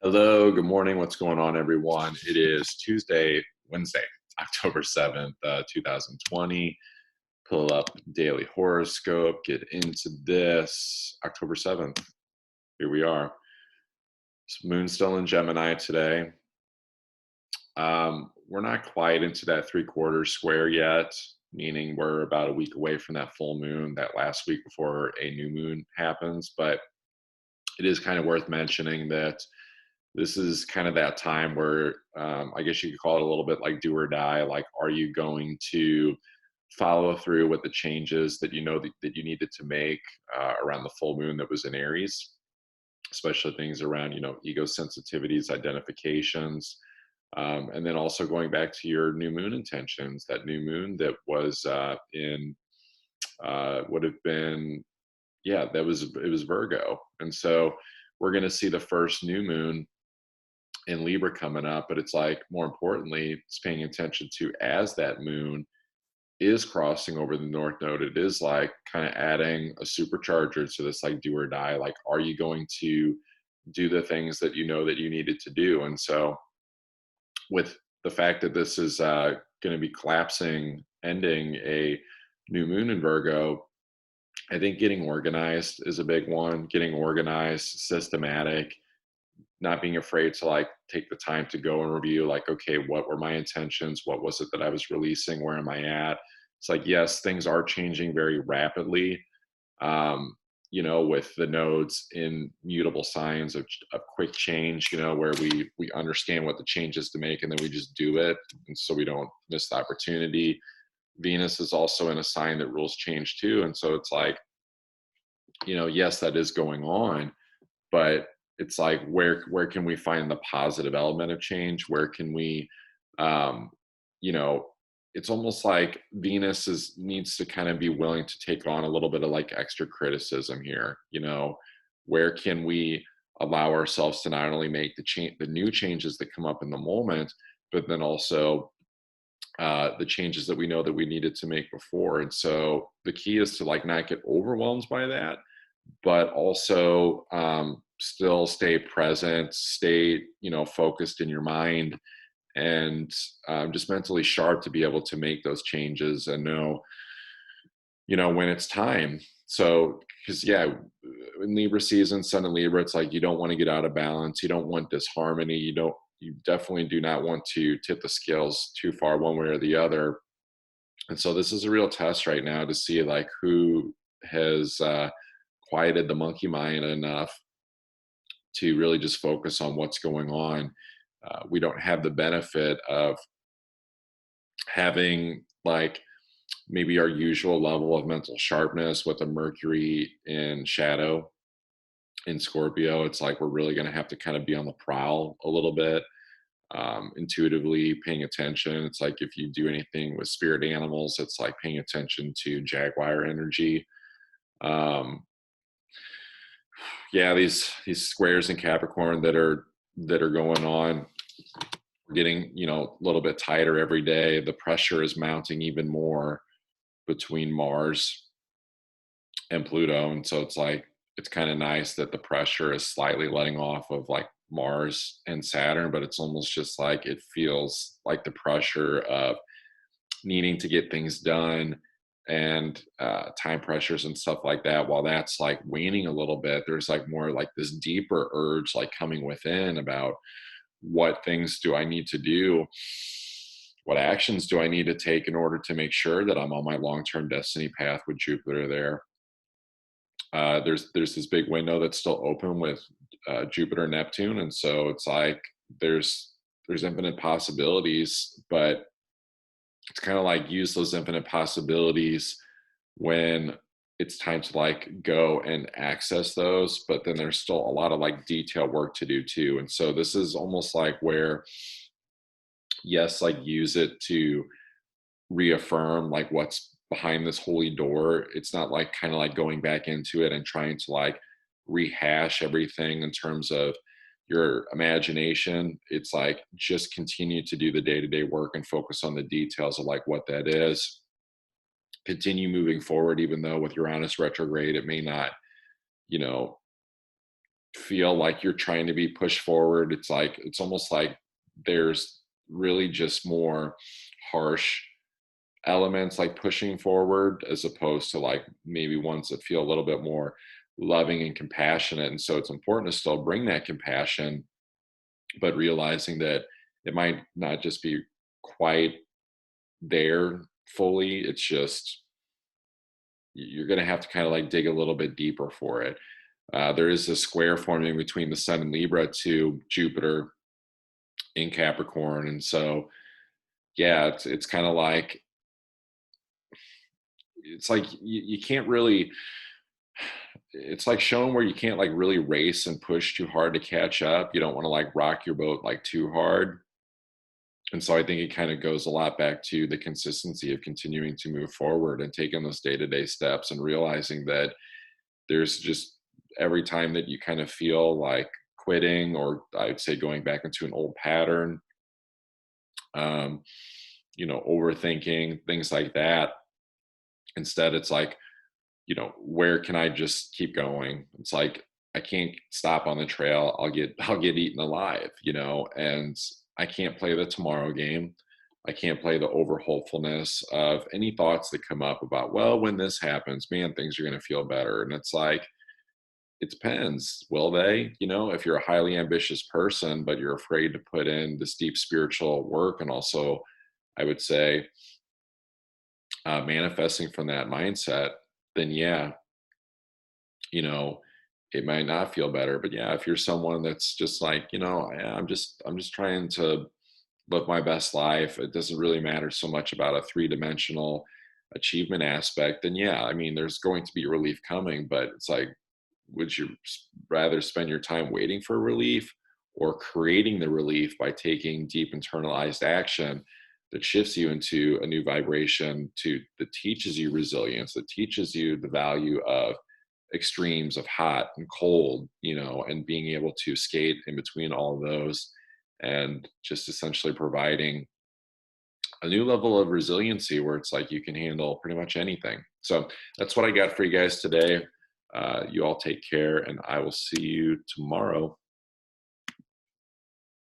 Hello, good morning. What's going on, everyone? It is Wednesday, October 7th, 2020. Pull up daily horoscope, get into this. October 7th, here we are. Moon's still in Gemini today. We're not quite into that three-quarter square yet, meaning we're about a week away from that full moon, that last week before a new moon happens. But it is kind of worth mentioning that this is kind of that time where I guess you could call it a little bit like do or die. Like, are you going to follow through with the changes that you know that you needed to make around the full moon that was in Aries, especially things around, ego sensitivities, identifications, and then also going back to your new moon intentions, that new moon that was in would have been, yeah, it was Virgo. And so we're going to see the first new moon in Libra coming up, but it's like more importantly, it's paying attention to as that moon is crossing over the North Node. It is like kind of adding a supercharger to this like do or die. Like, are you going to do the things that you know that you needed to do? And so, with the fact that this is going to be collapsing, ending a new moon in Virgo, I think getting organized is a big one. Getting organized, systematic, not being afraid to like take the time to go and review, like, okay, what were my intentions, what was it that I was releasing, where am I at? It's like, yes, things are changing very rapidly, um with the nodes in mutable signs of quick change, where we understand what the change is to make and then we just do it, and so we don't miss the opportunity. Venus is also in a sign that rules change too, and so it's like, yes, that is going on, but it's like, where can we find the positive element of change? Where can we, um you know it's almost like Venus is needs to kind of be willing to take on a little bit of like extra criticism here. Where can we allow ourselves to not only make the new changes that come up in the moment, but then also the changes that we know that we needed to make before. And so the key is to like not get overwhelmed by that, but also still stay present, stay, focused in your mind, and just mentally sharp to be able to make those changes and know, when it's time. So, because yeah, in Libra season, Sun in Libra, it's like you don't want to get out of balance. You don't want disharmony. You definitely do not want to tip the scales too far one way or the other. And so this is a real test right now to see like who has quieted the monkey mind enough to really just focus on what's going on. We don't have the benefit of having like maybe our usual level of mental sharpness with a Mercury in shadow in Scorpio. It's like we're really going to have to kind of be on the prowl a little bit, intuitively paying attention. It's like if you do anything with spirit animals, it's like paying attention to Jaguar energy. Um, yeah, these squares in Capricorn that are going on, getting, a little bit tighter every day. The pressure is mounting even more between Mars and Pluto, and so it's like it's kind of nice that the pressure is slightly letting off of like Mars and Saturn, but it's almost just like it feels like the pressure of needing to get things done, and time pressures and stuff like that. While that's like waning a little bit, there's like more like this deeper urge like coming within about what things do I need to do, what actions do I need to take in order to make sure that I'm on my long-term destiny path with Jupiter there. There's this big window that's still open with Jupiter Neptune, and so it's like there's infinite possibilities, but it's kind of like use those infinite possibilities when it's time to like go and access those, but then there's still a lot of like detail work to do too. And so this is almost like where, yes, like use it to reaffirm like what's behind this holy door. It's not like kind of like going back into it and trying to like rehash everything in terms of your imagination. It's like just continue to do the day-to-day work and focus on the details of like what that is. Continue moving forward, even though with Uranus retrograde, it may not, you know, feel like you're trying to be pushed forward. It's almost like there's really just more harsh elements like pushing forward as opposed to like maybe ones that feel a little bit more loving and compassionate. And so it's important to still bring that compassion, but realizing that it might not just be quite there fully. It's just you're going to have to kind of like dig a little bit deeper for it. There is a square forming between the Sun and Libra to Jupiter in Capricorn, and so yeah, it's kind of like you can't really. It's like showing where you can't like really race and push too hard to catch up. You don't want to like rock your boat like too hard. And so I think it kind of goes a lot back to the consistency of continuing to move forward and taking those day-to-day steps and realizing that there's just every time that you kind of feel like quitting, or I'd say going back into an old pattern, um, overthinking, things like that. Instead, it's like, where can I just keep going? It's like I can't stop on the trail. I'll get eaten alive, and I can't play the tomorrow game. I can't play the over hopefulness of any thoughts that come up about, well, when this happens, man, things are going to feel better. And it's like, it depends. Will they? If you're a highly ambitious person, but you're afraid to put in this deep spiritual work, and also, I would say, manifesting from that mindset, then yeah, you know, it might not feel better. But yeah, if you're someone that's just like, I'm just trying to live my best life. It doesn't really matter so much about a three-dimensional achievement aspect. Then yeah, I mean, there's going to be relief coming, but it's like, would you rather spend your time waiting for relief or creating the relief by taking deep internalized action that shifts you into a new vibration that teaches you resilience, that teaches you the value of extremes of hot and cold, and being able to skate in between all of those, and just essentially providing a new level of resiliency where it's like you can handle pretty much anything. So that's what I got for you guys today. You all take care, and I will see you tomorrow.